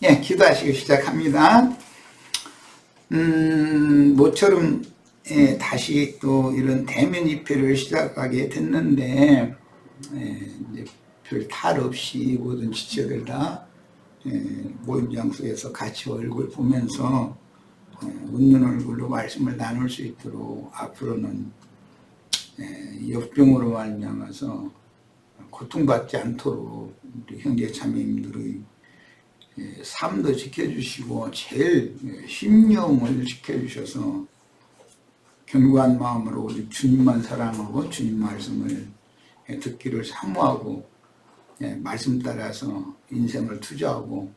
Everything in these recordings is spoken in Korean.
예, 기도하시고 시작합니다. 모처럼 다시 또 이런 대면 집회를 시작하게 됐는데 이제 별 탈 없이 모든 지체들 다 모임 장소에서 같이 얼굴 보면서 웃는 얼굴로 말씀을 나눌 수 있도록 앞으로는 역병으로 말미암아서 고통받지 않도록 우리 형제 자매님들의 삶도 지켜주시고 제일 심령을 지켜주셔서 견고한 마음으로 우리 주님만 사랑하고 주님 말씀을 듣기를 사모하고 말씀 따라서 인생을 투자하고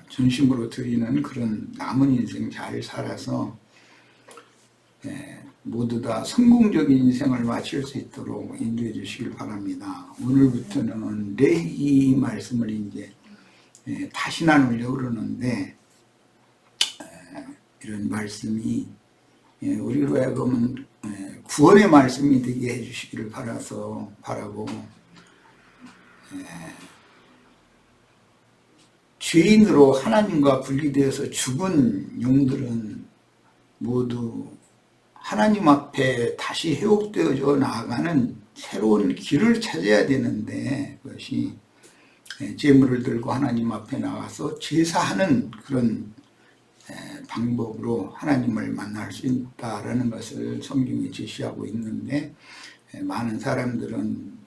전심으로 드리는 그런 남은 인생 잘 살아서 모두 다 성공적인 인생을 마칠 수 있도록 인도해 주시길 바랍니다. 오늘부터는 레위기 말씀을 이제 다시 나누려고 그러는데 이런 말씀이 우리로 하여금은 구원의 말씀이 되게 해주시기를 바라고 죄인으로 하나님과 분리되어서 죽은 영들은 모두 하나님 앞에 다시 회복되어져 나아가는 새로운 길을 찾아야 되는데 그것이 제물을 들고 하나님 앞에 나가서 제사하는 그런 방법으로 하나님을 만날 수 있다라는 것을 성경이 제시하고 있는데 많은 사람들은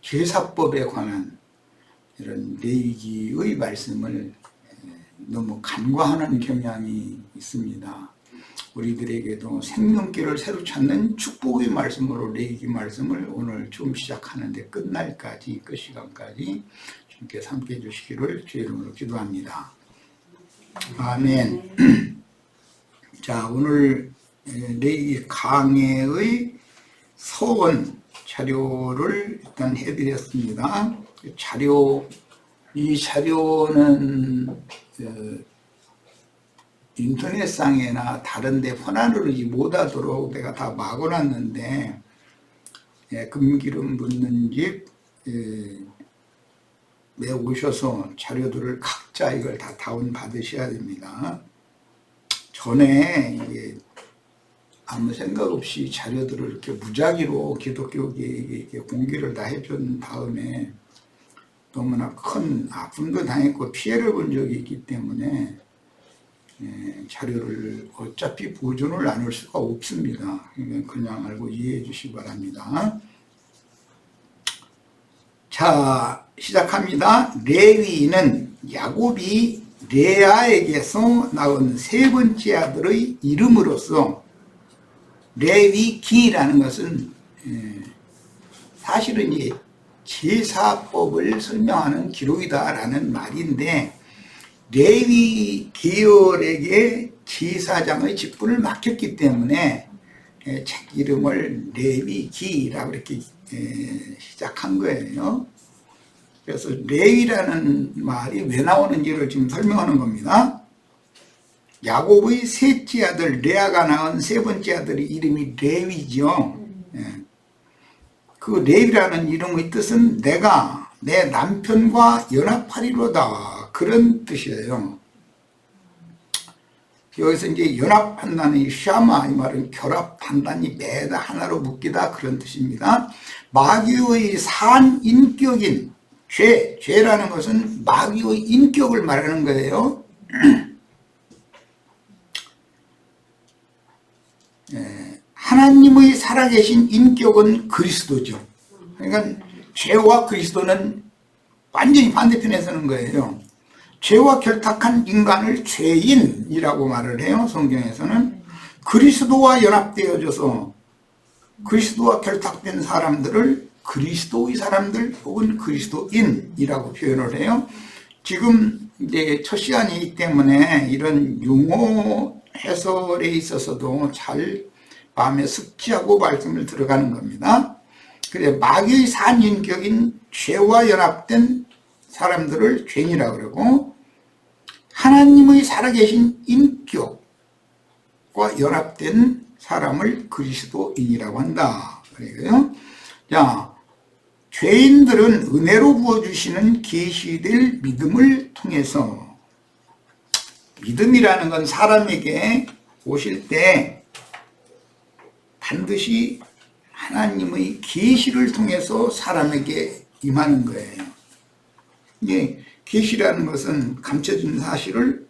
제사법에 관한 이런 레위기의 말씀을 너무 간과하는 경향이 있습니다. 우리들에게도 생명길을 새로 찾는 축복의 말씀으로 레위기 말씀을 오늘 좀 시작하는데 끝날까지 그 시간까지 주님께서 함께해 주시기를 주의 이름으로 기도합니다. 아멘. 자, 오늘 레위기 강해의 서원 자료를 일단 해드렸습니다. 이 자료는 인터넷상에나 다른 데 번안으로 못하도록 내가 다 막아놨는데 금기름 붓는 집 오셔서 자료들을 각자 이걸 다 다운 받으셔야 됩니다. 전에 이게 아무 생각 없이 자료들을 이렇게 무작위로 기독교계에게 이렇게 공개를 다 해준 다음에 너무나 큰 아픔도 당했고 피해를 본 적이 있기 때문에 자료를 어차피 보존을 나눌 수가 없습니다. 그냥 알고 이해해 주시기 바랍니다. 자, 시작합니다. 레위는 야곱이 레아에게서 낳은 세 번째 아들의 이름으로서 레위기라는 것은 사실은 이 제사법을 설명하는 기록이다라는 말인데 레위 계열에게 제사장의 직분을 맡겼기 때문에 책 이름을 레위기라고 이렇게 시작한 거예요. 그래서 레위라는 말이 왜 나오는지를 지금 설명하는 겁니다. 야곱의 셋째 아들 레아가 낳은 세 번째 아들의 이름이 레위죠. 그 레위라는 이름의 뜻은 내가 내 남편과 연합하리로다 그런 뜻이에요. 여기서 이제 연합한다는 샤마 이 말은 결합 단단히 매다 하나로 묶이다 그런 뜻입니다. 마귀의 산인격인 죄라는 것은 마귀의 인격을 말하는 거예요. 하나님의 살아계신 인격은 그리스도죠. 그러니까 죄와 그리스도는 완전히 반대편에 서는 거예요. 죄와 결탁한 인간을 죄인이라고 말을 해요. 성경에서는 그리스도와 연합되어져서 그리스도와 결탁된 사람들을 그리스도의 사람들 혹은 그리스도인이라고 표현을 해요. 지금 이제 첫 시간이기 때문에 이런 용어 해설에 있어서도 잘 마음에 숙지하고 말씀을 들어가는 겁니다. 그래 마귀의 산인격인 죄와 연합된 사람들을 죄인이라고 그러고 하나님의 살아계신 인격과 연합된 사람을 그리스도인이라고 한다. 그래요. 자, 죄인들은 은혜로 부어주시는 계시될 믿음을 통해서, 믿음이라는 건 사람에게 오실 때 반드시 하나님의 계시를 통해서 사람에게 임하는 거예요. 이게 계시라는 것은 감춰진 사실을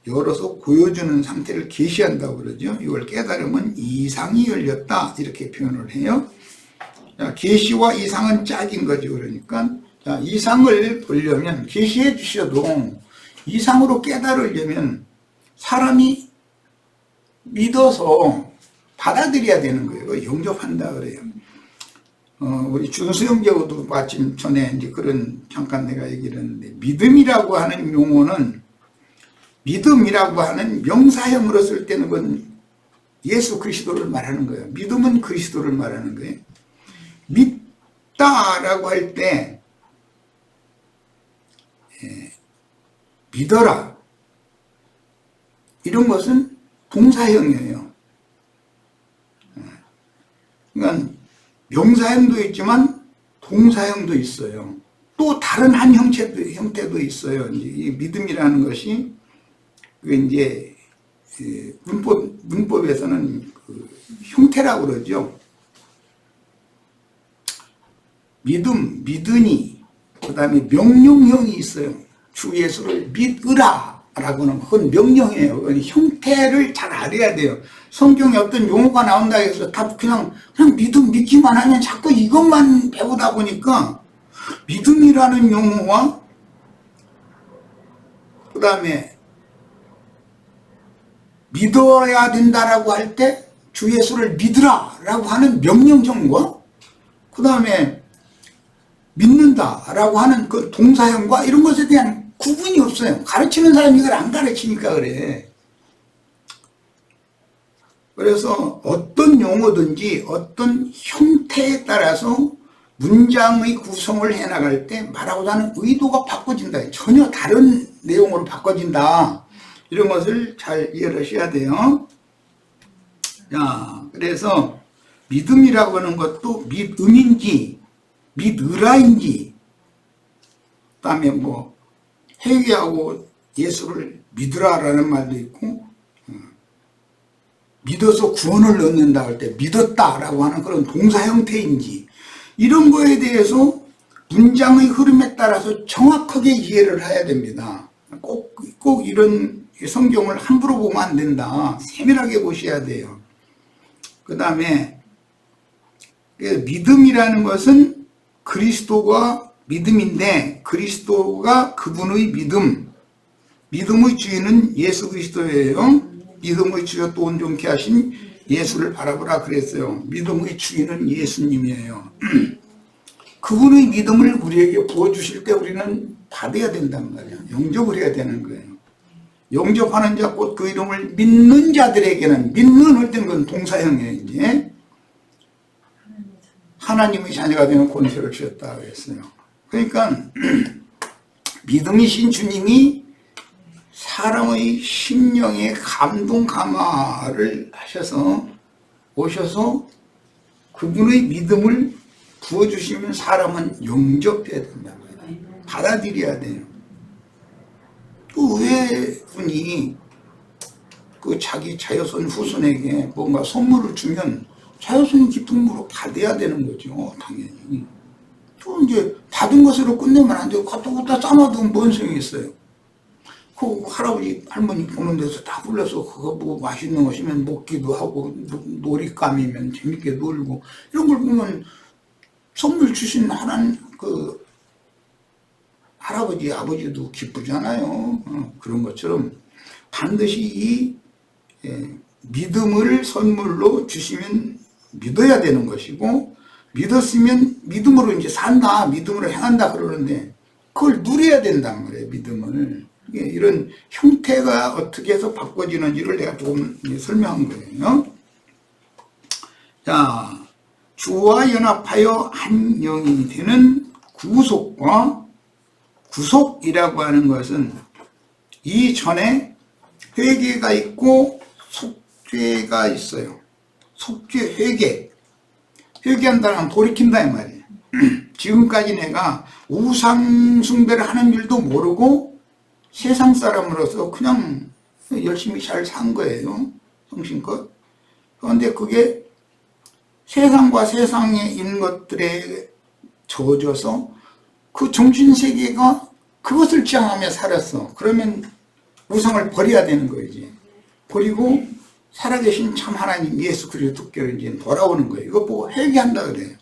열어서 보여주는 상태를 계시한다고 그러죠. 이걸 깨달으면 이상이 열렸다 이렇게 표현을 해요. 계시와 이상은 짝인 거죠. 그러니까 이상을 보려면 계시해 주셔도 이상으로 깨달으려면 사람이 믿어서 받아들여야 되는 거예요. 영접한다 그래요. 우리 준수영 교우도 마침 전에 이제 그런 잠깐 내가 얘기를 했는데, 믿음이라고 하는 용어는, 믿음이라고 하는 명사형으로 쓸 때는 그건 예수 그리스도를 말하는 거예요. 믿음은 그리스도를 말하는 거예요. 믿다라고 할 때 믿어라 이런 것은 동사형이에요. 그러니까 명사형도 있지만 동사형도 있어요. 또 다른 한 형태도 있어요. 이제 이 믿음이라는 것이 이제 문법에서는 그 형태라고 그러죠. 믿음, 믿으니, 그 다음에 명령형이 있어요. 주 예수를 믿으라 라고는 그건 명령이에요. 그건 형태를 잘 알아야 돼요. 성경에 어떤 용어가 나온다 해서 다 그냥 믿기만 하면 자꾸 이것만 배우다 보니까 믿음이라는 용어와 그 다음에 믿어야 된다라고 할 때 주 예수를 믿으라 라고 하는 명령형과 그 다음에 믿는다라고 하는 그 동사형과 이런 것에 대한 구분이 없어요. 가르치는 사람이 이걸 안 가르치니까 그래. 그래서 어떤 용어든지 어떤 형태에 따라서 문장의 구성을 해나갈 때 말하고자 하는 의도가 바꿔진다. 전혀 다른 내용으로 바꿔진다. 이런 것을 잘 이해를 하셔야 돼요. 자, 그래서 믿음이라고 하는 것도 믿음인지 믿으라인지, 그 다음에 뭐 회개하고 예수를 믿으라라는 말도 있고, 믿어서 구원을 얻는다 할 때 믿었다라고 하는 그런 동사 형태인지, 이런 거에 대해서 문장의 흐름에 따라서 정확하게 이해를 해야 됩니다. 꼭 이런 성경을 함부로 보면 안 된다. 세밀하게 보셔야 돼요. 그 다음에 믿음이라는 것은 그리스도가 믿음인데, 그리스도가 그분의 믿음, 믿음의 주인은 예수 그리스도예요. 믿음의 주여 또 온전케 하신 예수를 바라보라 그랬어요. 믿음의 주인은 예수님이에요. 그분의 믿음을 우리에게 부어주실 때 우리는 받아야 된단 말이에요. 영접을 해야 되는 거예요. 영접하는 자 곧 그 이름을 믿는 자들에게는, 믿는 할 때는 건 동사형이에요. 이제 하나님의 자녀가 되는 권세를 주셨다 그랬어요. 그러니까 믿음이신 주님이 사람의 심령에 감동 감화를 하셔서 오셔서 그분의 믿음을 부어주시면 사람은 영접해야 된다. 받아들여야 돼요. 또 왜 분이 그 자기 자여손 후손에게 뭔가 선물을 주면 자여손 기쁨으로 받아야 되는 거죠. 당연히. 또 이제 받은 것으로 끝내면 안 되고 갖다 싸놔두면 뭔 소용이 있어요. 그 할아버지 할머니 보는 데서 다 불러서 그거 뭐 맛있는 것이면 먹기도 하고, 놀잇감이면 재밌게 놀고, 이런 걸 보면 선물 주신 하나님 그 할아버지 아버지도 기쁘잖아요. 그런 것처럼 반드시 이 믿음을 선물로 주시면 믿어야 되는 것이고, 믿었으면 믿음으로 이제 산다, 믿음으로 행한다 그러는데 그걸 누려야 된단 말이에요. 믿음을. 이런 형태가 어떻게 해서 바꿔지는지를 내가 조금 설명한 거예요. 자, 주와 연합하여 한 영이 되는 구속과, 구속이라고 하는 것은 이전에 회개가 있고 속죄가 있어요. 속죄, 회개한다는 건 돌이킨다 이 말이에요. 지금까지 내가 우상 숭배를 하는 줄도 모르고 세상 사람으로서 그냥 열심히 잘 산 거예요. 성심껏. 그런데 그게 세상과 세상에 있는 것들에 젖어서 그 정신세계가 그것을 지향하며 살았어. 그러면 우상을 버려야 되는 거지. 버리고 살아계신 참 하나님 예수 그리스도께로 이제 돌아오는 거예요. 이거 보고 회개한다 그래요.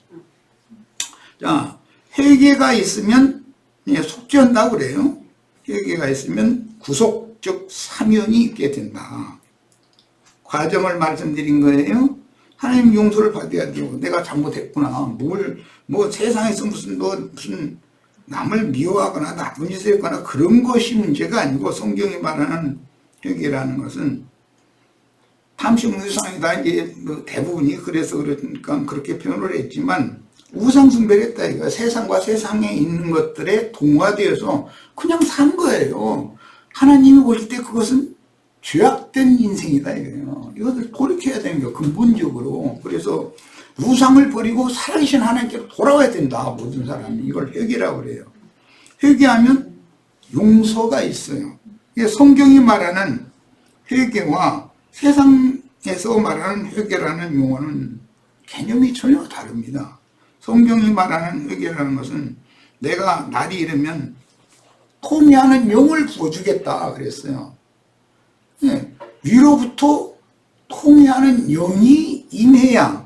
자, 회개가 있으면 속죄한다 그래요. 회개가 있으면 구속적 사면이 있게 된다. 과정을 말씀드린 거예요. 하나님 용서를 받아야 되고 내가 잘못했구나. 뭐 세상에서 무슨 남을 미워하거나 나쁜 짓을 했거나 그런 것이 문제가 아니고 성경이 말하는 회개라는 것은 탐심 우상이다. 이제 대부분이 그래서 그러니까 그렇게 표현을 했지만 우상 숭배를 했다. 이거 세상과 세상에 있는 것들에 동화되어서 그냥 산 거예요. 하나님이 보실 때 그것은 죄악된 인생이다 이거예요. 이것을 돌이켜야 되는 거예요. 근본적으로. 그래서 우상을 버리고 살아계신 하나님께로 돌아와야 된다. 모든 사람이. 이걸 회개라고 그래요. 회개하면 용서가 있어요. 이게 성경이 말하는 회개와 세상에서 말하는 회개라는 용어는 개념이 전혀 다릅니다. 성경이 말하는 회개라는 것은 내가 날이 이르면 통해하는 영을 부어주겠다 그랬어요. 예, 위로부터 통해하는 영이 임해야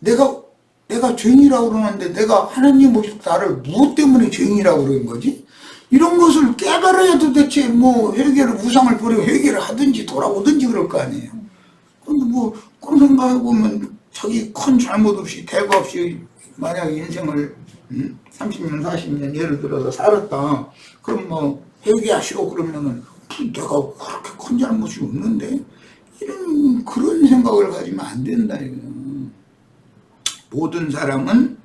내가 죄인이라고 그러는데 내가 하나님 오실 나를 무엇 때문에 죄인이라고 그러는 거지? 이런 것을 깨달아야 도대체 뭐 회개를 우상을 버리고 회개를 하든지 돌아오든지 그럴 거 아니에요. 근데 뭐 그런 생각해보면 자기 큰 잘못 없이 대가 없이 만약 인생을 30년 40년 예를 들어서 살았다. 그럼 뭐 회개하시오 그러면은 내가 그렇게 큰 잘못이 없는데 이런 그런 생각을 가지면 안 된다 이거예요. 모든 사람은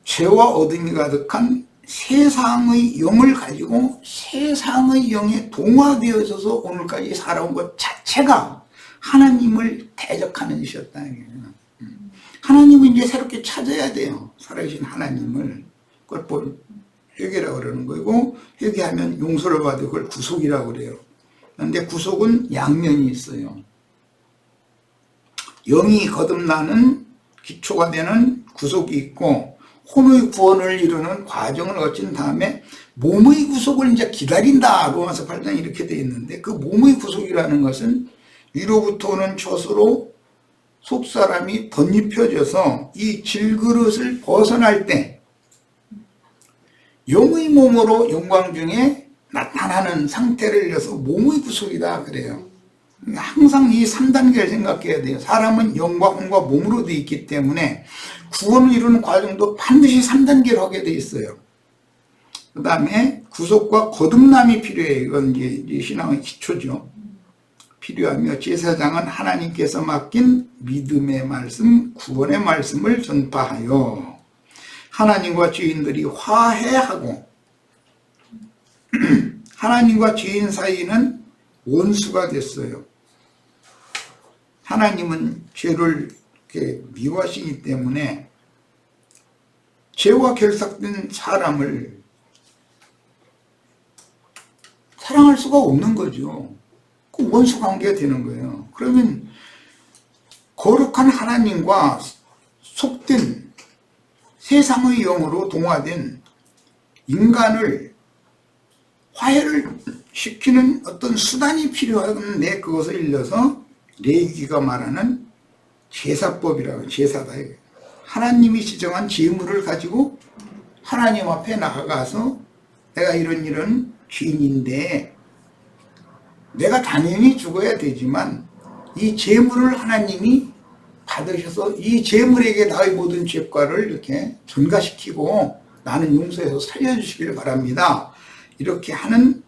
죄와 어둠이 가득한 세상의 영을 가지고 세상의 영에 동화되어 있어서 오늘까지 살아온 것 자체가 하나님을 대적하는 것이었다. 하나님은 이제 새롭게 찾아야 돼요. 살아계신 하나님을. 그걸 회개라고 그러는 거고, 회개하면 용서를 받고 그걸 구속이라고 그래요. 그런데 구속은 양면이 있어요. 영이 거듭나는 기초가 되는 구속이 있고, 혼의 구원을 이루는 과정을 거친 다음에 몸의 구속을 이제 기다린다. 로마서 8장 이렇게 되어 있는데, 그 몸의 구속이라는 것은 위로부터 오는 젖으로 속사람이 덧입혀져서 이 질그릇을 벗어날 때 영의 몸으로 영광 중에 나타나는 상태를 이어서 몸의 구속이다 그래요. 항상 이 3단계를 생각해야 돼요. 사람은 영과 혼과 몸으로 되어 있기 때문에 구원을 이루는 과정도 반드시 3단계로 하게 되어 있어요. 그 다음에 구속과 거듭남이 필요해요. 이건 이제 신앙의 기초죠. 필요하며 제사장은 하나님께서 맡긴 믿음의 말씀, 구원의 말씀을 전파하여 하나님과 죄인들이 화해하고 하나님과 죄인 사이는 원수가 됐어요. 하나님은 죄를 이렇게 미워하시기 때문에 죄와 결삭된 사람을 사랑할 수가 없는 거죠. 그 원수 관계가 되는 거예요. 그러면 거룩한 하나님과 속된 세상의 영으로 동화된 인간을 화해를 시키는 어떤 수단이 필요한데 그것을 일러서 레위기가 말하는 제사법이라고 제사다. 하나님이 지정한 제물을 가지고 하나님 앞에 나가서 내가 이런 죄인인데 내가 당연히 죽어야 되지만 이 제물을 하나님이 받으셔서 이 제물에게 나의 모든 죄과를 이렇게 전가시키고 나는 용서해서 살려주시길 바랍니다. 이렇게 하는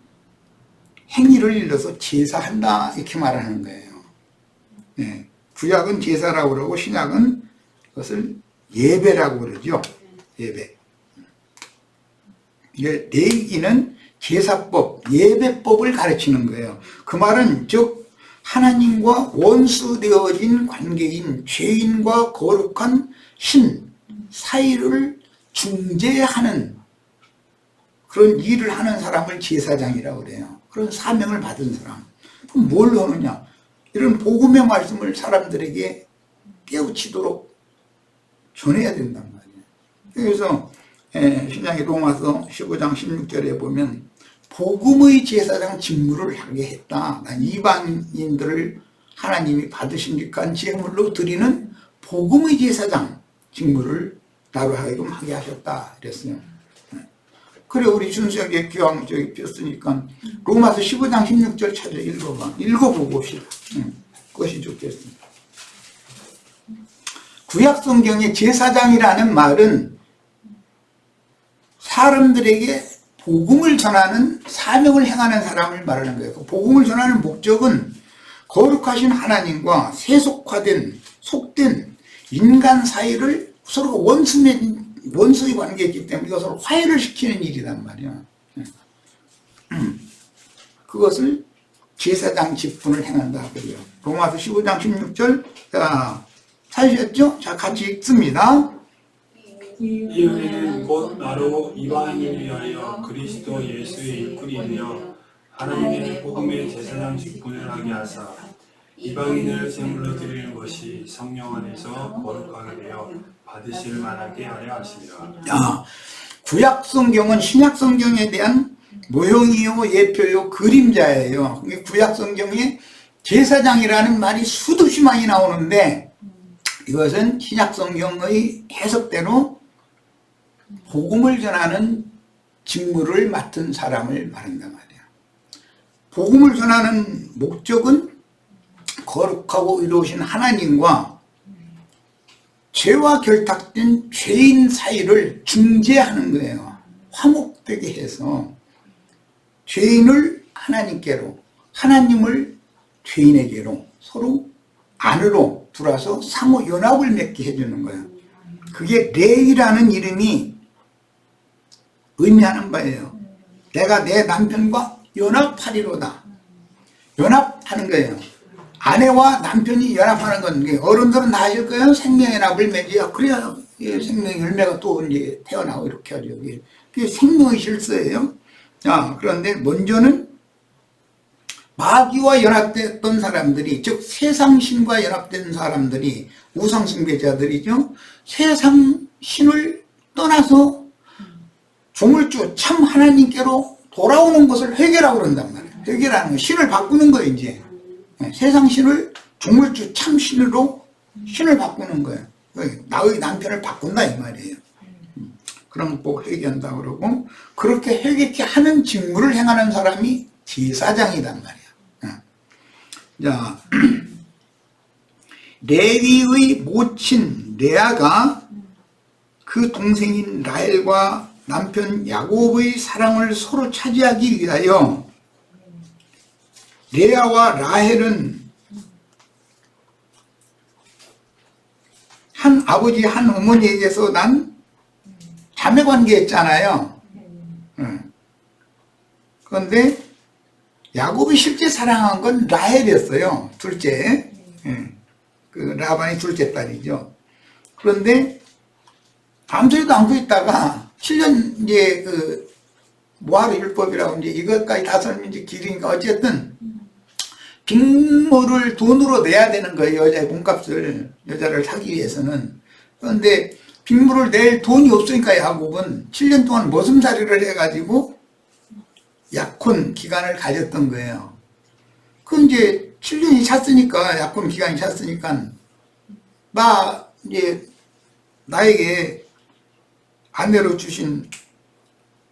행위를 일러서 제사한다 이렇게 말하는 거예요. 네. 구약은 제사라고 그러고 신약은 그것을 예배라고 그러죠. 예배. 레위기는 제사법, 예배법을 가르치는 거예요. 그 말은 즉 하나님과 원수되어진 관계인 죄인과 거룩한 신 사이를 중재하는 그런 일을 하는 사람을 제사장이라고 그래요. 그런 사명을 받은 사람. 그럼 뭘 하느냐? 이런 복음의 말씀을 사람들에게 깨우치도록 전해야 된단 말이에요. 그래서 신약의 로마서 15장 16절에 보면 복음의 제사장 직무를 하게 했다. 이방인들을 하나님이 받으시니까 제물로 드리는 복음의 제사장 직무를 나로 하여금 하게 하셨다 그랬어요. 그래 우리 준수하게 교황 저기 폈으니까 로마서 15장 16절 찾아 읽어보고 봅시다. 그것이 좋겠습니다. 구약 성경의 제사장이라는 말은 사람들에게 복음을 전하는 사명을 행하는 사람을 말하는 거예요. 복음을 전하는 목적은 거룩하신 하나님과 세속화된 속된 인간 사이를 서로가 원수의 관계이기 때문에 이것을 화해를 시키는 일이란 말이야. 그것을 제사장 직분을 행한다 그래요. 로마서 15장 16절 자 찾으셨죠? 자 같이 읽습니다. 이 은혜는 곧 나로 이방인을 위하여 그리스도 예수의 일꾼이 되어 하나님의 복음의 제사장 직분을 하게 하사 이방인을 제물로 드리는 것이 성령 안에서 거룩하게 되어 받으실 만하게 하려 하심이라. 구약 성경은 신약 성경에 대한 모형이요 예표요 그림자예요. 구약 성경에 제사장이라는 말이 수없이 많이 나오는데 이것은 신약 성경의 해석대로 복음을 전하는 직무를 맡은 사람을 말한단 말이야. 복음을 전하는 목적은 거룩하고 의로우신 하나님과 죄와 결탁된 죄인 사이를 중재하는 거예요. 화목되게 해서 죄인을 하나님께로, 하나님을 죄인에게로 서로 안으로 들어와서 상호 연합을 맺게 해주는 거예요. 그게 레이라는 이름이 의미하는 바예요. 내가 내 남편과 연합하리로다. 연합하는 거예요. 아내와 남편이 연합하는 건 어른들은 다 아실 거예요. 생명연합을 맺어야 그래야 생명 열매가 또 이제 태어나고 이렇게 하죠. 그게 생명의 실수예요. 자, 그런데 먼저는 마귀와 연합됐던 사람들이, 즉 세상신과 연합된 사람들이 우상숭배자들이죠. 세상신을 떠나서 조물주 참 하나님께로 돌아오는 것을 회개라고 그런단 말이에요. 회개라는 거 신을 바꾸는 거예요. 이제 세상신을 조물주 참 신으로 신을 바꾸는 거예요. 나의 남편을 바꾼다 이 말이에요. 그럼 꼭 회개한다 그러고 그렇게 회개케 하는 직무를 행하는 사람이 제사장이란 말이에요. 자, 레위의 모친 레아가 그 동생인 라헬과 남편 야곱의 사랑을 서로 차지하기 위하여 레아와 라헬은 한 아버지 한 어머니에게서 난 자매관계였잖아요. 그런데 야곱이 실제 사랑한 건 라헬이었어요. 둘째. 그 라반이 둘째 딸이죠. 그런데 아무소리도 않고 있다가 7년 이제 그 모하르 율법이라고 이제 이것까지 다 설명이 길으니까 어쨌든 빅모를 돈으로 내야 되는 거예요. 여자의 몸값을 여자를 사기 위해서는. 그런데 빅모를 낼 돈이 없으니까 야곱은 7년 동안 머슴살이를 해가지고 약혼 기간을 가졌던 거예요. 그 이제 7년이 찼으니까 약혼 기간이 찼으니까 이제 나에게 아내로 주신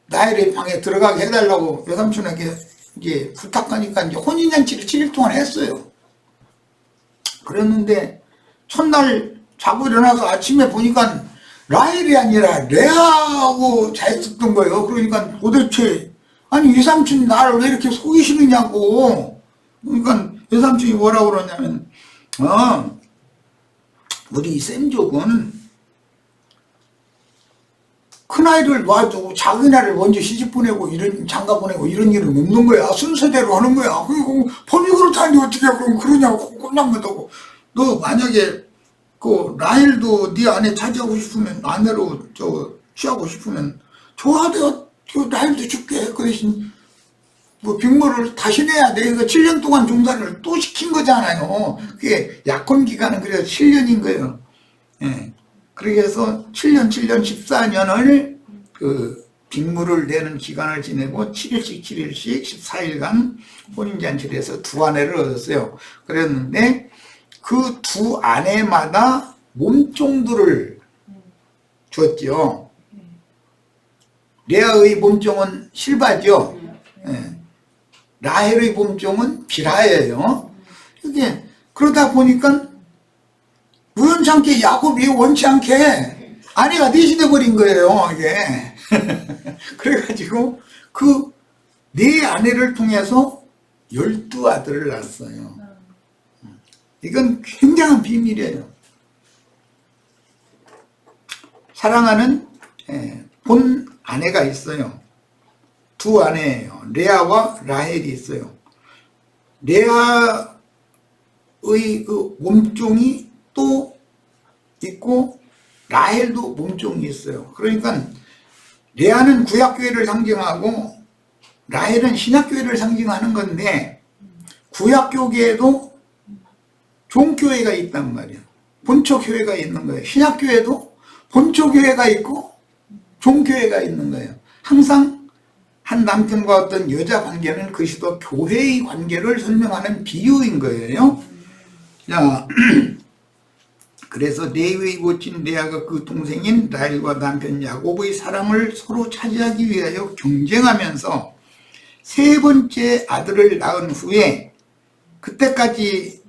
나엘의 방에 들어가게 해달라고 여삼촌에게 이제 부탁하니까 이제 혼인잔치를 7일 동안 했어요. 그랬는데 첫날 자고 일어나서 아침에 보니까 라헬이 아니라 레아하고 자였었던 거예요. 그러니까 도대체 아니 여삼촌이 나를 왜 이렇게 속이시느냐고. 그러니까 여삼촌이 뭐라고 그러냐면 우리 쌤족은 큰아이를 놔두고 작은아이를 먼저 시집보내고 이런 장가보내고 이런 일은 없는 거야. 순서대로 하는 거야. 그리고 법이 그렇다는데 어떻게 그럼 그러냐고 꼴랑거다고. 너 만약에 그 라헬도 네 아내 차지하고 싶으면, 아내로 취하고 싶으면 좋아도 그 라헬도 줄게. 그 대신 뭐 빅물을 다시 내야 돼. 그 7년 동안 종살이를 또 시킨 거잖아요. 그게 약혼 기간은 그래서 7년인 거예요. 예. 그래서 7년 14년을 그 빅물을 내는 기간을 지내고 7일씩 14일간 혼인잔치를 해서 두 아내를 얻었어요. 그랬는데 그 두 아내마다 몸종들을 줬죠. 레아의 몸종은 실바죠. 예. 라헬의 몸종은 비라예요. 이게 그러다 보니까 우연찮게 야곱이 원치 않게 아내가 넷이 돼버린 거예요. 이게 그래가지고 그 네 아내를 통해서 12아들을 낳았어요. 이건 굉장한 비밀이에요. 사랑하는 본 아내가 있어요. 두 아내예요. 레아와 라헬이 있어요. 레아의 그 몸종이 또 있고 라헬도 몸종이 있어요. 그러니까 레아는 구약교회를 상징하고 라헬은 신약교회를 상징하는 건데 구약교회에도 종교회가 있단 말이에요. 본초교회가 있는 거예요. 신약교회도 본초교회가 있고 종교회가 있는 거예요. 항상 한 남편과 어떤 여자 관계는 그리스도 교회의 관계를 설명하는 비유인 거예요. 자, 그래서 레위의 모친 레아가 그 동생인 라헬과 남편 야곱의 사랑을 서로 차지하기 위하여 경쟁하면서 세 번째 아들을 낳은 후에, 그때까지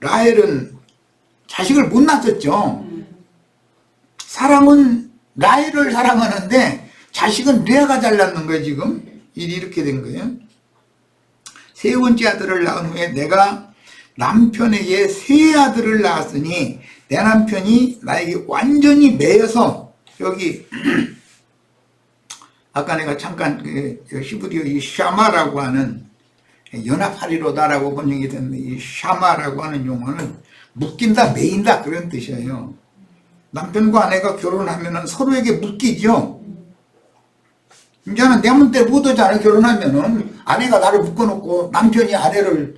라헬은 자식을 못 낳았죠. 사랑은 라헬을 사랑하는데 자식은 레아가 잘 낳는 거예요. 지금 일이 이렇게 된 거예요. 세 번째 아들을 낳은 후에 내가 남편에게 세 아들을 낳았으니 내 남편이 나에게 완전히 매여서, 여기 아까 내가 잠깐 히브리어 이 샤마라고 하는, 연합하리로다라고 번역이 됐는데 이 샤마라고 하는 용어는 묶인다, 매인다 그런 뜻이에요. 남편과 아내가 결혼하면 서로에게 묶이죠. 이제는 내 맘대로 못 하잖아요. 결혼하면은 아내가 나를 묶어놓고 남편이 아내를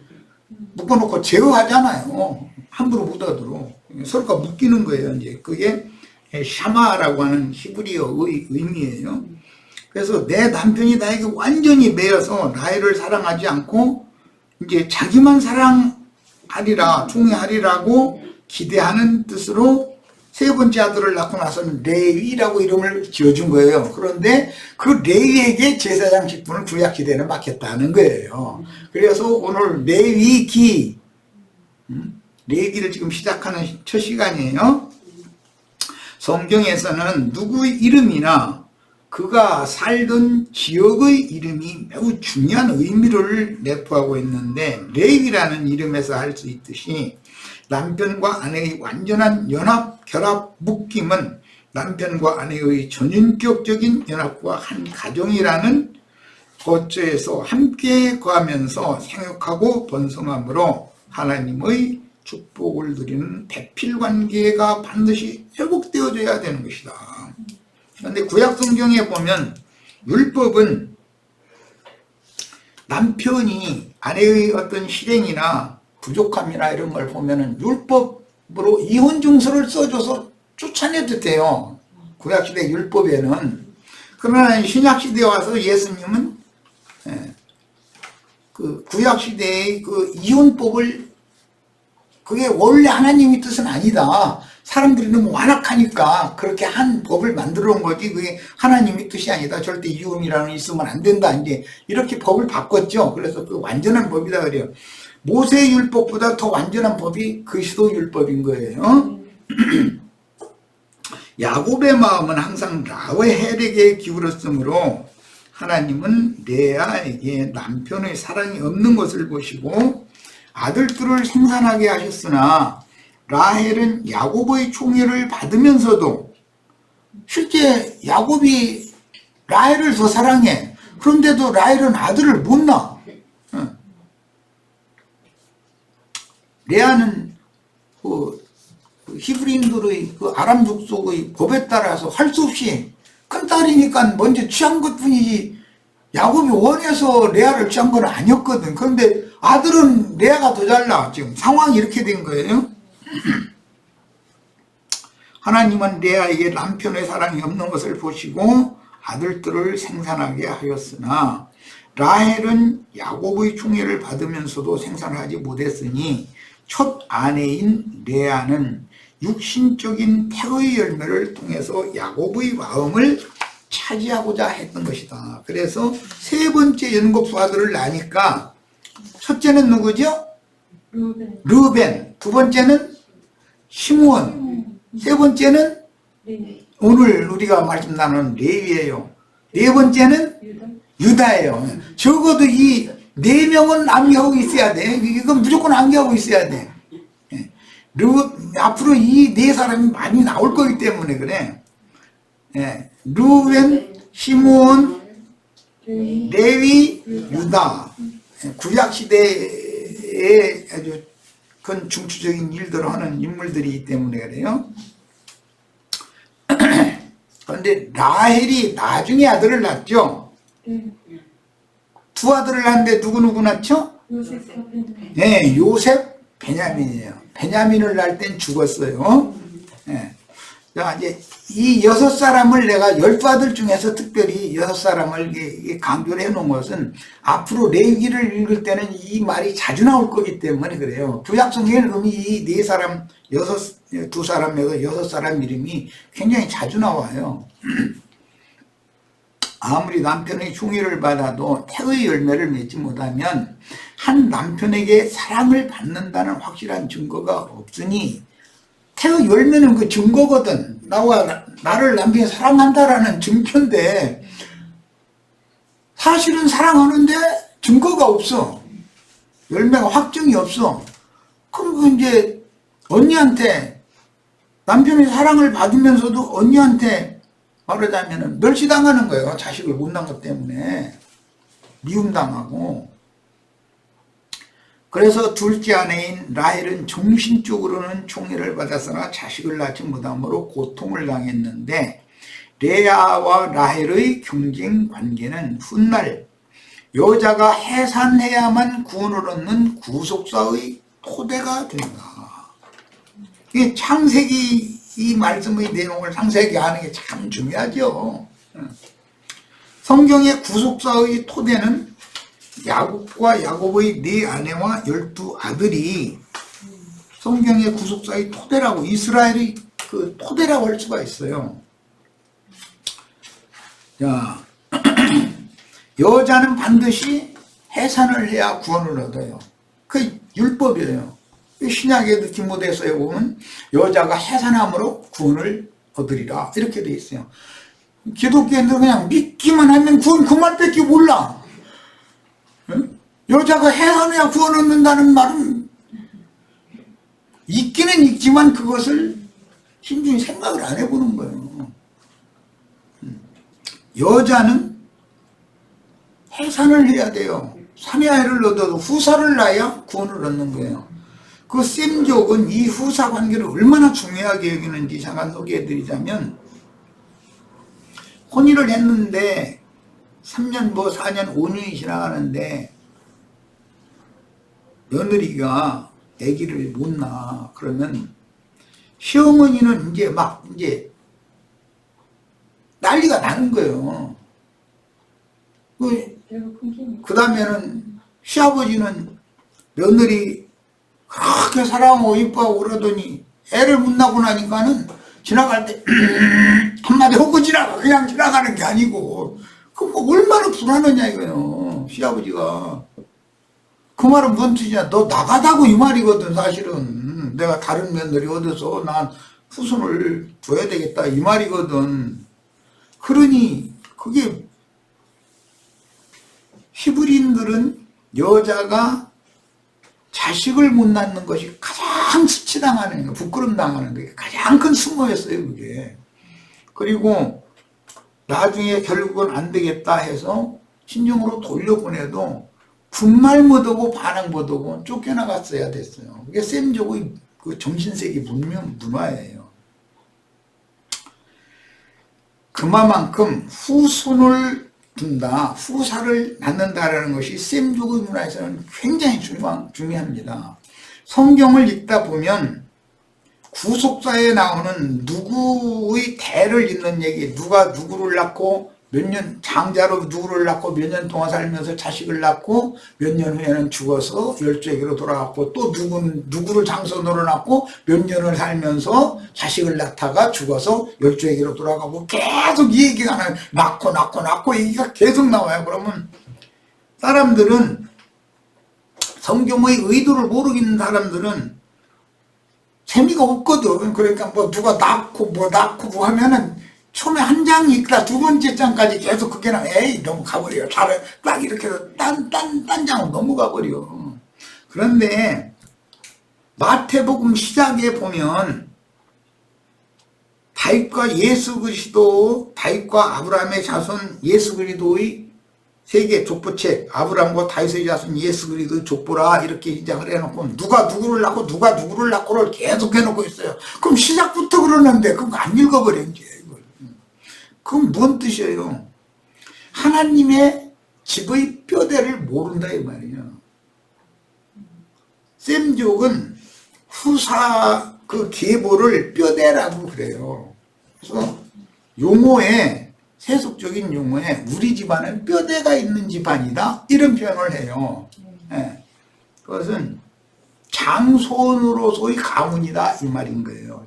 묶어놓고 제어하잖아요. 함부로 못 하도록 서로가 묶이는 거예요. 이제 그게 샤마라고 하는 히브리어의 의미예요. 그래서 내 남편이 나에게 완전히 매여서 라헬을 사랑하지 않고 이제 자기만 사랑하리라, 총애하리라고 기대하는 뜻으로 세 번째 아들을 낳고 나서는 레위라고 이름을 지어준 거예요. 그런데 그 레위에게 제사장 직분을 구약시대에는 맡겼다는 거예요. 그래서 오늘 레위기, 레위기를 지금 시작하는 첫 시간이에요. 성경에서는 누구의 이름이나 그가 살던 지역의 이름이 매우 중요한 의미를 내포하고 있는데, 레위라는 이름에서 할 수 있듯이 남편과 아내의 완전한 연합, 결합, 묶임은 남편과 아내의 전인격적인 연합과 한 가정이라는 거처에서 함께 거하면서 생육하고 번성함으로 하나님의 축복을 누리는 배필관계가 반드시 회복되어져야 되는 것이다. 그런데 구약성경에 보면 율법은 남편이 아내의 어떤 실행이나 부족함이나 이런 걸 보면은 율법으로 이혼 증서를 써줘서 쫓아내도 돼요. 구약시대 율법에는. 그러나 신약시대에 와서 예수님은 그 구약시대의 그 이혼법을, 그게 원래 하나님의 뜻은 아니다. 사람들이 너무 완악하니까 그렇게 한 법을 만들어 놓은 거지 그게 하나님의 뜻이 아니다. 절대 이혼이라는 게 있으면 안 된다. 이제 이렇게 법을 바꿨죠. 그래서 그 완전한 법이다 그래요. 모세 율법보다 더 완전한 법이 그리스도 율법인 거예요. 야곱의 마음은 항상 라헬에게 기울었으므로 하나님은 레아에게 남편의 사랑이 없는 것을 보시고 아들들을 생산하게 하셨으나 라헬은 야곱의 총애를 받으면서도, 실제 야곱이 라헬을 더 사랑해. 그런데도 라헬은 아들을 못 낳아. 레아는 히브리인들의 그 아람 족속의 법에 따라서 할 수 없이 큰 딸이니까 먼저 취한 것 뿐이지 야곱이 원해서 레아를 취한 건 아니었거든. 그런데 아들은 레아가 더 잘나. 지금 상황이 이렇게 된 거예요. 하나님은 레아에게 남편의 사랑이 없는 것을 보시고 아들들을 생산하게 하였으나 라헬은 야곱의 총애를 받으면서도 생산하지 못했으니 첫 아내인 레아는 육신적인 태의 열매를 통해서 야곱의 마음을 차지하고자 했던 것이다. 그래서 세 번째 연곡 아들을 낳으니까 첫째는 누구죠? 르벤. 두 번째는 시므온. 세 번째는 오늘 우리가 말씀 나누는 레위예요. 네 번째는 유다예요. 적어도 이 네 명은 암기하고 있어야 돼. 이건 무조건 암기하고 있어야 돼. 앞으로 이 네 사람이 많이 나올 거기 때문에 그래. 르벤, 시므온, 레위, 유다. 구약 시대에 아주 큰 중추적인 일들을 하는 인물들이기 때문에 그래요. 그런데 라헬이 나중에 아들을 낳죠. 두 아들을 낳는데 누구 낳죠? 네, 요셉, 베냐민이에요. 베냐민을 낳을 땐 죽었어요. 네. 자, 이제 이 6사람을 내가 12아들 중에서 특별히 6사람을 강조를 해놓은 것은 앞으로 레위기를 읽을 때는 이 말이 자주 나올 거기 때문에 그래요. 구약성경에는 음이 이 4사람, 2사람에서 6사람 이름이 굉장히 자주 나와요. 아무리 남편의 총애를 받아도 태의 열매를 맺지 못하면 한 남편에게 사랑을 받는다는 확실한 증거가 없으니 태의 열매는 그 증거거든. 나를 남편이 사랑한다라는 증표인데 사실은 사랑하는데 증거가 없어. 열매가 확증이 없어. 그럼 이제 언니한테 남편의 사랑을 받으면서도 언니한테 말하자면 멸시당하는 거예요. 자식을 못 낳은 것 때문에 미움당하고. 그래서 둘째 아내인 라헬은 정신적으로는 총애를 받았으나 자식을 낳지 못함으로 고통을 당했는데 레아와 라헬의 경쟁 관계는 훗날 여자가 해산해야만 구원을 얻는 구속사의 토대가 된다. 이게 창세기 이 말씀의 내용을 상세하게 하는 게 참 중요하죠. 성경의 구속사의 토대는 야곱과 야곱의 4아내와 12아들이 성경의 구속사의 토대라고, 이스라엘의 그 토대라고 할 수가 있어요. 자, 여자는 반드시 해산을 해야 구원을 얻어요. 그 율법이에요. 신약에도 디모데서에 보면 여자가 해산함으로 구원을 얻으리라 이렇게 돼 있어요. 기독교인들은 그냥 믿기만 하면 구원 그 말밖에 몰라. 여자가 해산해야 구원 얻는다는 말은 있기는 있지만 그것을 심중히 생각을 안 해보는 거예요. 여자는 해산을 해야 돼요. 사내아이를 얻어도 후사를 낳아야 구원을 얻는 거예요. 그 셈족은 이 후사 관계를 얼마나 중요하게 여기는지 잠깐 소개해드리자면, 혼인을 했는데 3년 4년 5년이 지나가는데 며느리가 아기를 못 낳아. 그러면 시어머니는 이제 난리가 나는 거예요. 그 다음에는 시아버지는 며느리 그렇게 사랑하고 이뻐하고 그러더니 애를 못 낳고 나니까는 지나갈 때 한마디 하고 그냥 지나가는 게 아니고, 그 뭐 얼마나 불안하냐 이거요. 시아버지가 그 말은 뭔 뜻이냐, 너 나가다고 이 말이거든. 사실은 내가 다른 며느리 얻어서 난 후손을 둬야 되겠다 이 말이거든. 그러니 그게 히브리인들은 여자가 자식을 못 낳는 것이 가장 수치당하는 거, 부끄럼 당하는 게 가장 큰 숙모였어요, 그게. 그리고 나중에 결국은 안 되겠다 해서 신정으로 돌려보내도 분말 못하고 반항 못하고 쫓겨나갔어야 됐어요. 그게 셈족의 그 정신세계 문화예요. 그만큼 후손을 둔다, 후사를 낳는다라는 것이 셈족의 문화에서는 굉장히 중요합니다. 성경을 읽다 보면 구속사에 나오는 누구의 대를 잇는 얘기, 누가 누구를 낳고 몇 년, 장자로 누구를 낳고 몇 년 동안 살면서 자식을 낳고 몇 년 후에는 죽어서 열조에게로 돌아갔고, 또 누구를 장손으로 낳고 몇 년을 살면서 자식을 낳다가 죽어서 열조에게로 돌아가고, 계속 이 얘기가 낳고 얘기가 계속 나와요. 그러면 사람들은, 성경의 의도를 모르겠는 사람들은 재미가 없거든. 그러니까 뭐 누가 낳고 뭐 하면은 처음에 한 장 읽다 두 번째 장까지 계속 그게 에이 너무 가버려. 잘해. 딱 이렇게 해서 딴 장으로 넘어가 버려. 그런데 마태복음 시작에 보면 다윗과 예수 그리스도, 다윗과 아브라함의 자손 예수 그리스도의 세계 족보책, 아브라함과 다윗의 자손 예수 그리스도의 족보라 이렇게 시작을 해놓고, 누가 누구를 낳고를 계속 해놓고 있어요. 그럼 시작부터 그러는데 그거 안 읽어버려 이제. 그건 뭔 뜻이에요? 하나님의 집의 뼈대를 모른다 이 말이에요. 셈족은 후사 그 계보를 뼈대라고 그래요. 그래서 용어에, 세속적인 용어에 우리 집안은 뼈대가 있는 집안이다 이런 표현을 해요. 네. 그것은 장손으로서의 가문이다 이 말인 거예요.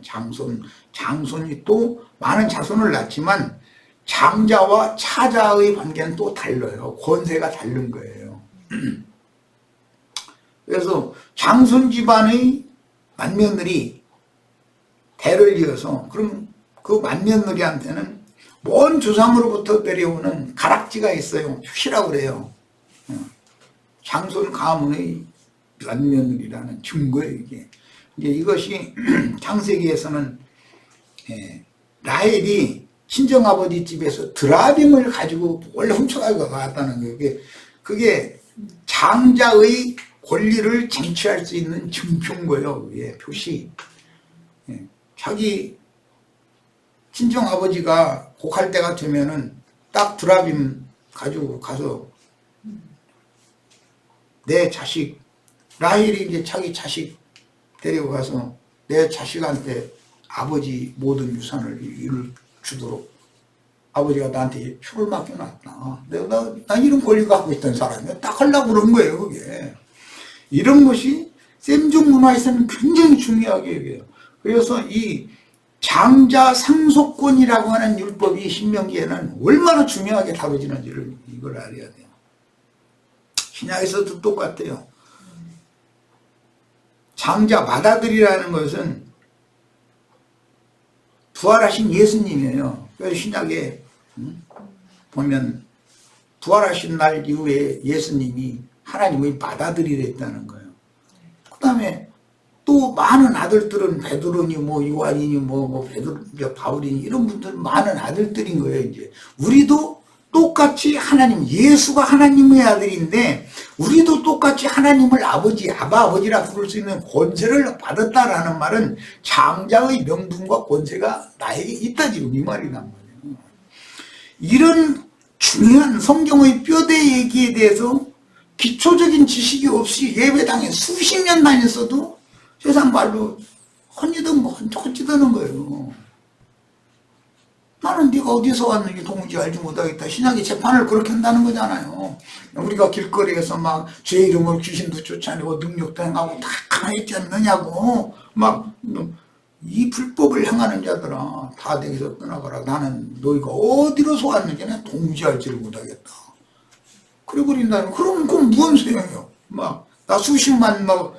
장손이 또 많은 자손을 낳지만 장자와 차자의 관계는 또 달라요. 권세가 다른 거예요. 그래서 장손 집안의 맏며느리 대를 이어서, 그럼 그 맏며느리한테는 먼 조상으로부터 내려오는 가락지가 있어요. 휴시라고 그래요. 장손 가문의 맏며느리라는 증거예요. 이게 이제 이것이 창세기에서는 라헬이 친정아버지 집에서 드라빔을 가지고 원래 훔쳐가지고 갔다는 거예요. 그게 장자의 권리를 쟁취할 수 있는 증표인 거예요. 예, 표시. 예, 자기 친정아버지가 곡할 때가 되면은 딱 드라빔 가지고 가서 내 자식, 라헬이 이제 자기 자식 데리고 가서 내 자식한테 아버지 모든 유산을 주도록 아버지가 나한테 표를 맡겨놨다. 나 이런 권리 갖고 있던 사람이야. 딱 하려고 그런 거예요, 그게. 이런 것이 셈족 문화에서는 굉장히 중요하게 여겨요. 그래서 이 장자 상속권이라고 하는 율법이 신명기에는 얼마나 중요하게 다뤄지는지를 이걸 알아야 돼요. 신약에서도 똑같아요. 장자 맏아들이라는 것은 부활하신 예수님이에요. 그래서 신약에 보면 부활하신 날 이후에 예수님이 하나님의 맏아들이 됐다는 거예요. 그 다음에 또 많은 아들들은 베드로니 뭐 요한이니 뭐 베드로 바울이니 이런 분들은 많은 아들들인 거예요. 이제 우리도 똑같이 하나님, 예수가 하나님의 아들인데 우리도 똑같이 하나님을 아버지, 아버지라 부를 수 있는 권세를 받았다라는 말은 장자의 명분과 권세가 나에게 있다 지금 이 말이란 말이에요. 이런 중요한 성경의 뼈대 얘기에 대해서 기초적인 지식이 없이 예배당에 수십 년 다녔어도 세상 말로 헌이든 뭐 헛짓하는 거예요. 나는 네가 어디서 왔는지 도무지 알지 못하겠다. 신약이 재판을 그렇게 한다는 거잖아요. 우리가 길거리에서 막 죄 이름으로 귀신도 쫓아내고 능력도 행하고 다 강했지 않느냐고 막 이 불법을 행하는 자들아 다 내게서 떠나가라. 나는 너희가 어디로서 왔는지 난 도무지 알지를 못하겠다. 그래 버린다면 그럼 그건 무슨 소용이요. 막 나 수십만 막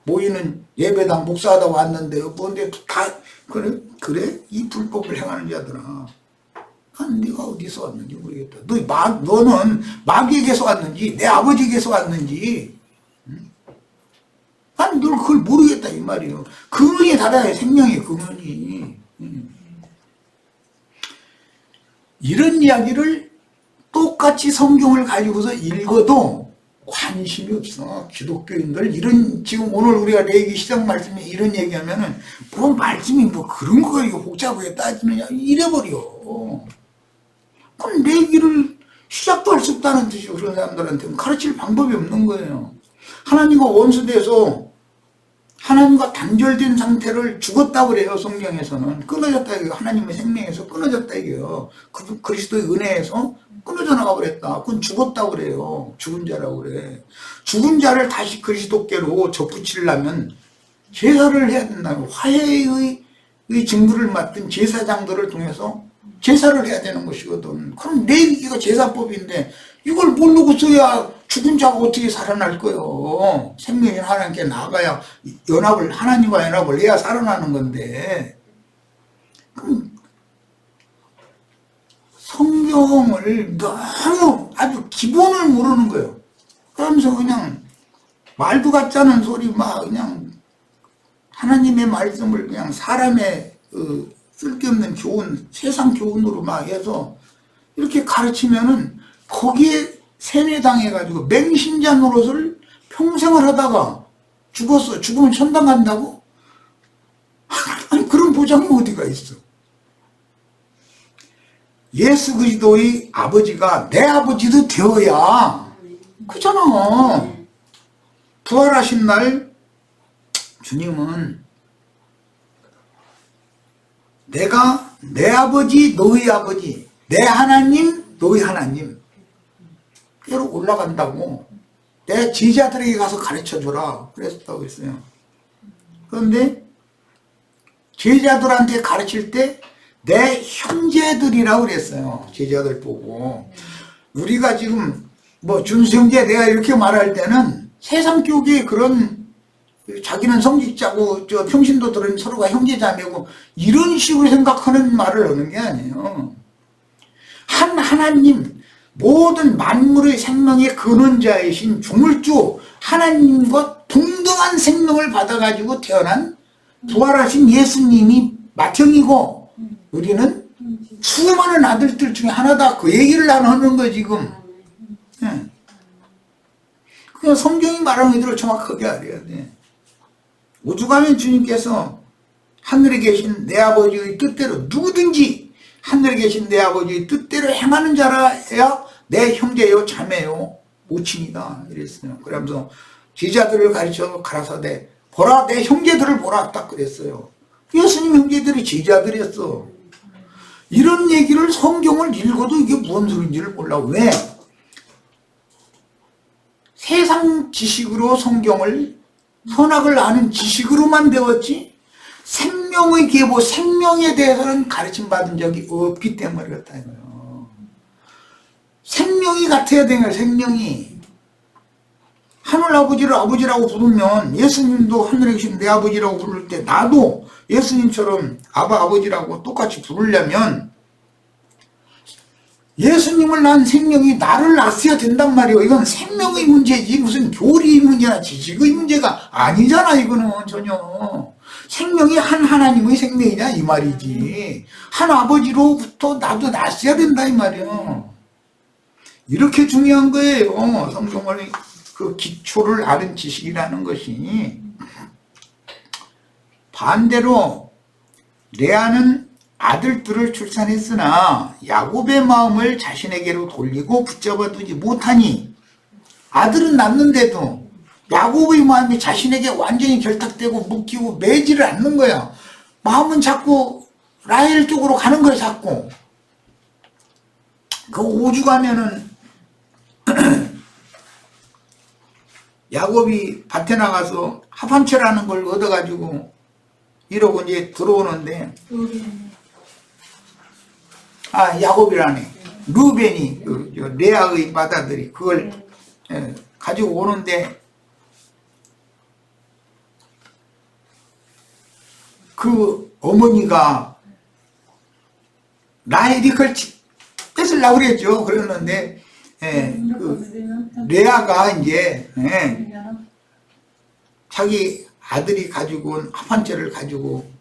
모이는 예배당 목사하다 왔는데 뭔데 다 그래? 이 불법을 행하는 자들아 난 네가 어디서 왔는지 모르겠다. 너는 마귀에게서 왔는지 내 아버지에게서 왔는지 난 널 그걸 모르겠다 이 말이에요. 근원이 달아요. 생명의 근원이. 이런 이야기를 똑같이 성경을 가지고서 읽어도 관심이 없어. 기독교인들 이런 지금 오늘 우리가 레위기 시작 말씀에 이런 얘기하면은 뭐 말씀이 뭐 그런 거 이거 복잡하게 따지느냐 이래버려. 그럼 레위기를 시작도 할 수 없다는 뜻이죠. 그런 사람들한테는 가르칠 방법이 없는 거예요. 하나님과 원수돼서 하나님과 단절된 상태를 죽었다고 그래요. 성경에서는 끊어졌다 이거예요. 하나님의 생명에서 끊어졌다 이거예요. 그리스도의 은혜에서 끊어져 나가 버렸다. 그건 죽었다고 그래요. 죽은 자라고 그래. 죽은 자를 다시 그리스도께로 접붙이려면 제사를 해야 된다고. 화해의 직무를 맡은 제사장들을 통해서 제사를 해야 되는 것이거든. 그럼 레위기가 제사법인데 이걸 모르고 써야 죽은 자가 어떻게 살아날 거예요. 생명인 하나님께 나가야 하나님과 연합을 해야 살아나는 건데. 그럼 성경을 너무 아주 기본을 모르는 거예요. 그러면서 그냥 말도 같지 않은 소리 막 그냥 하나님의 말씀을 그냥 사람의 쓸데없는 교훈, 세상 교훈으로 막 해서 이렇게 가르치면은 거기에 세뇌당해가지고 맹신자 노릇을 평생을 하다가 죽었어. 죽으면 천당 간다고? 아니 그런 보장이 어디가 있어. 예수 그리스도의 아버지가 내 아버지도 되어야 그잖아. 부활하신 날 주님은 내가 내 아버지 너희 아버지 내 하나님 너희 하나님 께로 올라간다고 내 제자들에게 가서 가르쳐줘라 그랬다고 했어요. 그런데 제자들한테 가르칠 때 내 형제들이라고 그랬어요. 제자들 보고. 우리가 지금 뭐 준수 형제 내가 이렇게 말할 때는 세상 교계에 그런 자기는 성직자고 저 평신도들은 서로가 형제자매고 이런 식으로 생각하는 말을 하는 게 아니에요. 한 하나님 모든 만물의 생명의 근원자이신 조물주 하나님과 동등한 생명을 받아가지고 태어난 부활하신 예수님이 맏형이고 우리는 수많은 아들들 중에 하나다. 그 얘기를 안 하는 거야 지금. 그냥 성경이 말하는 대로 정확하게 알아야 돼. 오죽하면 주님께서 하늘에 계신 내 아버지의 뜻대로 누구든지 하늘에 계신 내 아버지의 뜻대로 행하는 자라야 내 형제요 자매요 모친이다 이랬어요. 그러면서 제자들을 가르쳐 가라사대 보라 내 형제들을 보라 딱 그랬어요. 예수님 형제들이 제자들이었어. 이런 얘기를 성경을 읽어도 이게 무슨 소리인지를 몰라. 왜? 세상 지식으로 성경을 선악을 아는 지식으로만 배웠지 생명의 계보 생명에 대해서는 가르침 받은 적이 없기 때문에 그렇다 이거예요. 생명이 같아야 되는 거예요. 생명이. 하늘 아버지를 아버지라고 부르면 예수님도 하늘에 계신 내 아버지라고 부를 때 나도 예수님처럼 아버지라고 똑같이 부르려면 예수님을 낳은 생명이 나를 낳았어야 된단 말이에요. 이건 생명의 문제지 무슨 교리의 문제나 지식의 문제가 아니잖아. 이거는 전혀. 생명이 한 하나님의 생명이냐 이 말이지. 한 아버지로부터 나도 낳았어야 된다 이 말이에요. 이렇게 중요한 거예요. 성경의 그 기초를 아는 지식이라는 것이. 반대로 레아는 아들들을 출산했으나 야곱의 마음을 자신에게로 돌리고 붙잡아 두지 못하니 아들은 낳는데도 야곱의 마음이 자신에게 완전히 결탁되고 묶이고 매지를 않는 거야. 마음은 자꾸 라헬 쪽으로 가는 거야 자꾸. 그 오죽하면은 야곱이 밭에 나가서 합한채라는 걸 얻어가지고 이러고 이제 들어오는데 야곱이라네. 루벤이 레아의 맏아들이 그걸 가지고 오는데 그 어머니가 라헬이 그걸 뺏으려고 그랬죠. 그랬는데 그 레아가 이제 자기 아들이 가지고 온 합한채를 가지고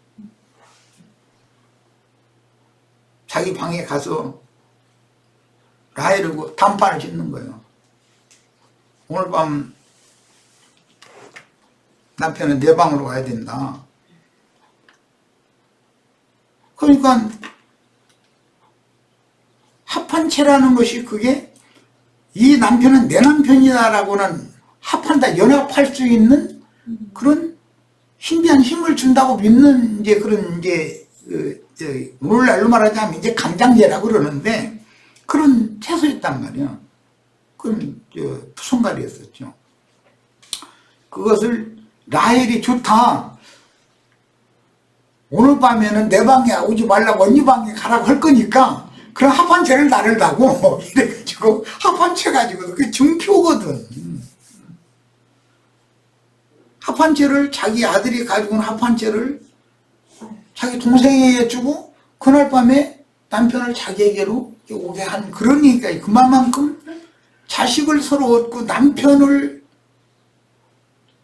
자기 방에 가서 라헬하고 단판을 짓는 거예요. 오늘 밤 남편은 내 방으로 가야 된다. 그러니까 합한체라는 것이 그게 이 남편은 내 남편이다라고는 합한다, 연합할 수 있는 그런 신비한 힘을 준다고 믿는 이제 그런 이제 오늘날로 말하자면 이제 강장제라고 그러는데 그런 채소였단 말이야. 그런 푸송가리였었죠. 그것을 라헬이 좋다. 오늘 밤에는 내 방에 오지 말라고 언니 방에 가라고 할 거니까 그럼 합한채를 나를 다고 이래가지고 합한채 가지고 그게 증표거든. 합한채를 자기 아들이 가지고 온 합한채를 자기 동생에게 주고 그날 밤에 남편을 자기에게로 오게 한 그런 얘기가 그만큼 자식을 서로 얻고 남편을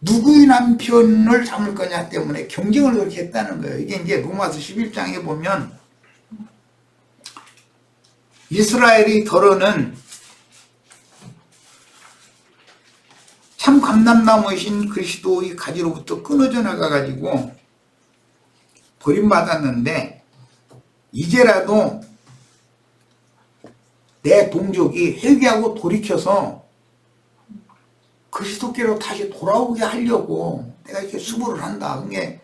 누구의 남편을 삼을 거냐 때문에 경쟁을 그렇게 했다는 거예요. 이게 이제 로마서 11장에 보면 이스라엘의 덜어는 참 감람나무이신 그리스도의 가지로부터 끊어져 나가가지고 버림받았는데 이제라도 내 동족이 회개하고 돌이켜서 그리스도께로 다시 돌아오게 하려고 내가 이렇게 수고를 한다. 그게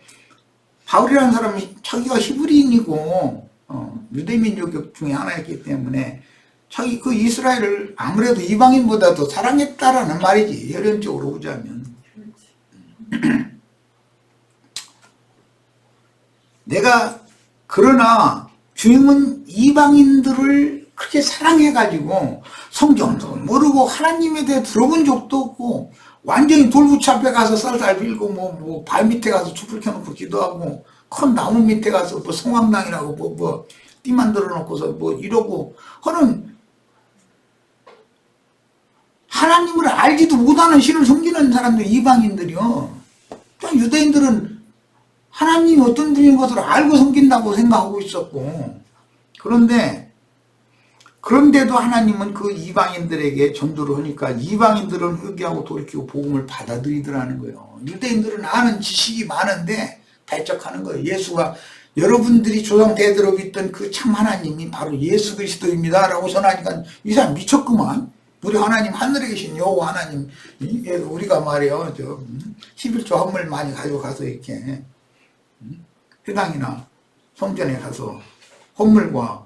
바울이라는 사람이 자기가 히브리인이고 유대민족 중에 하나였기 때문에 자기 그 이스라엘을 아무래도 이방인보다 더 사랑했다라는 말이지. 혈연적으로 보자면. 내가 그러나 주님은 이방인들을 그렇게 사랑해가지고 성경도 모르고 하나님에 대해 들어본 적도 없고 완전히 돌부치 앞에 가서 쌀쌀 빌고 뭐 발 밑에 가서 촛불 켜놓고 기도하고 큰 나무 밑에 가서 뭐 성황당이라고 뭐 띠 만들어 놓고서 뭐 이러고 하는 하나님을 알지도 못하는 신을 섬기는 사람들 이방인들이요. 유대인들은 하나님이 어떤 분인 것을 알고 섬긴다고 생각하고 있었고 그런데도 하나님은 그 이방인들에게 전도를 하니까 이방인들은 회개하고 돌이키고 복음을 받아들이더라는 거예요. 유대인들은 아는 지식이 많은데 배척하는 거예요. 예수가 여러분들이 조상 대대로 믿던 그 참 하나님이 바로 예수 그리스도입니다 라고 전하니까 이 사람 미쳤구만. 우리 하나님 하늘에 계신 여호와 하나님 우리가 말이에요 11조 헌물 많이 가져가서 이렇게 회당이나 성전에 가서 헌물과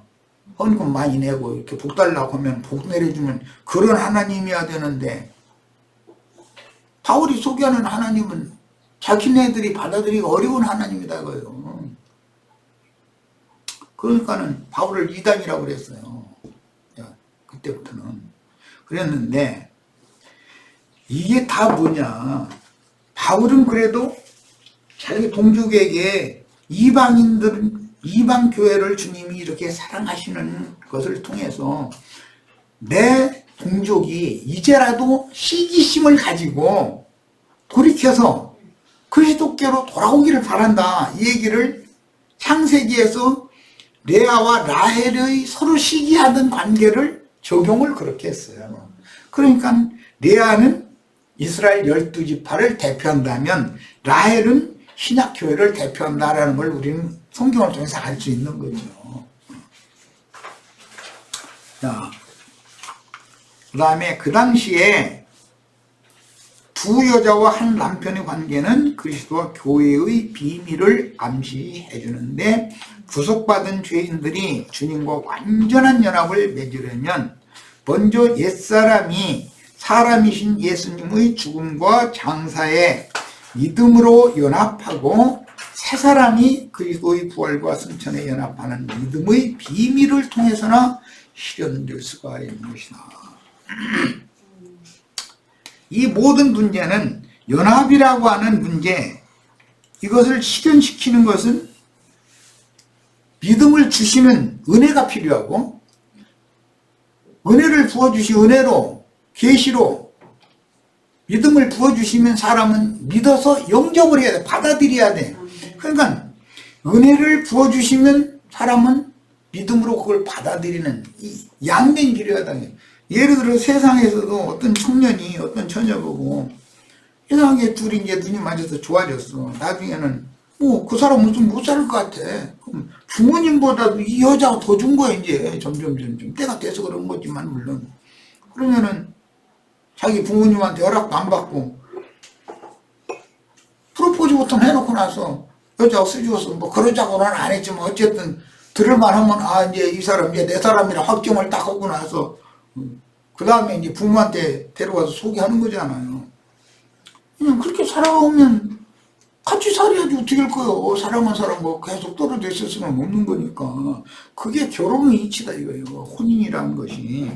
헌금 많이 내고 이렇게 복 달라고 하면 복 내려주면 그런 하나님이어야 되는데 바울이 소개하는 하나님은 자기네들이 받아들이기 어려운 하나님이다 그래요. 그러니까는 바울을 이단이라고 그랬어요. 그때부터는 그랬는데 이게 다 뭐냐, 바울은 그래도 자기 동족에게 이방 교회를 주님이 이렇게 사랑하시는 것을 통해서 내 동족이 이제라도 시기심을 가지고 돌이켜서 그리스도께로 돌아오기를 바란다. 이 얘기를 창세기에서 레아와 라헬의 서로 시기하던 관계를 적용을 그렇게 했어요. 그러니까 레아는 이스라엘 12지파를 대표한다면 라헬은 신약교회를 대표한다라는 걸 우리는 성경을 통해서 알 수 있는 거죠. 자, 그 다음에 그 당시에 두 여자와 한 남편의 관계는 그리스도와 교회의 비밀을 암시해 주는데 구속받은 죄인들이 주님과 완전한 연합을 맺으려면 먼저 옛사람이 사람이신 예수님의 죽음과 장사에 믿음으로 연합하고 새사람이 그리스도의 부활과 승천에 연합하는 믿음의 비밀을 통해서나 실현될 수가 있는 것이다. 이 모든 문제는 연합이라고 하는 문제, 이것을 실현시키는 것은 믿음을 주시는 은혜가 필요하고 은혜를 부어주시 은혜로 계시로 믿음을 부어주시면 사람은 믿어서 영접을 해야 돼. 받아들여야 돼. 그러니까 은혜를 부어주시면 사람은 믿음으로 그걸 받아들이는 이 양면이 필요하다. 예를 들어 세상에서도 어떤 청년이 어떤 처녀보고 이상하게 둘이 이제 눈이 맞아서 좋아졌어. 나중에는 뭐 그 사람은 좀 못 살 것 같아. 그럼 부모님보다도 이 여자가 더 준 거야 이제 점점 때가 돼서 그런 거지만 물론. 그러면은 자기 부모님한테 허락도 안 받고 프로포즈부터 해놓고 나서 여자가 쓰주었어. 뭐 그러자고는 안 했지만 어쨌든 들을만 하면 아 이제 이 사람 이제 내 사람이라 확정을 딱 하고 나서 그 다음에 이제 부모한테 데려가서 소개하는 거잖아요. 그냥 그렇게 살아오면 같이 살아야지 어떻게 할 거예요. 사랑한 사람 뭐 계속 떨어져 있을 수는 없는 거니까. 그게 결혼의 이치다 이거예요. 혼인이라는 것이.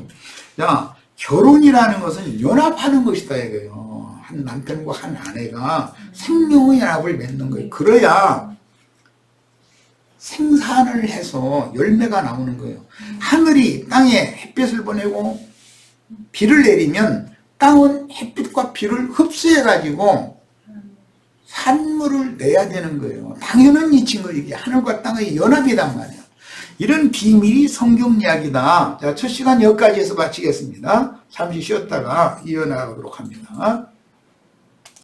야, 결혼이라는 것은 연합하는 것이다 이거예요. 한 남편과 한 아내가 생명의 연합을 맺는 거예요. 그래야 생산을 해서 열매가 나오는 거예요. 하늘이 땅에 햇빛을 보내고 비를 내리면 땅은 햇빛과 비를 흡수해가지고 산물을 내야 되는 거예요. 당연한 이치인 거예요. 이게 하늘과 땅의 연합이란 말이에요. 이런 비밀이 성경 이야기다. 자, 첫 시간 여기까지 해서 마치겠습니다. 잠시 쉬었다가 이어나가도록 합니다.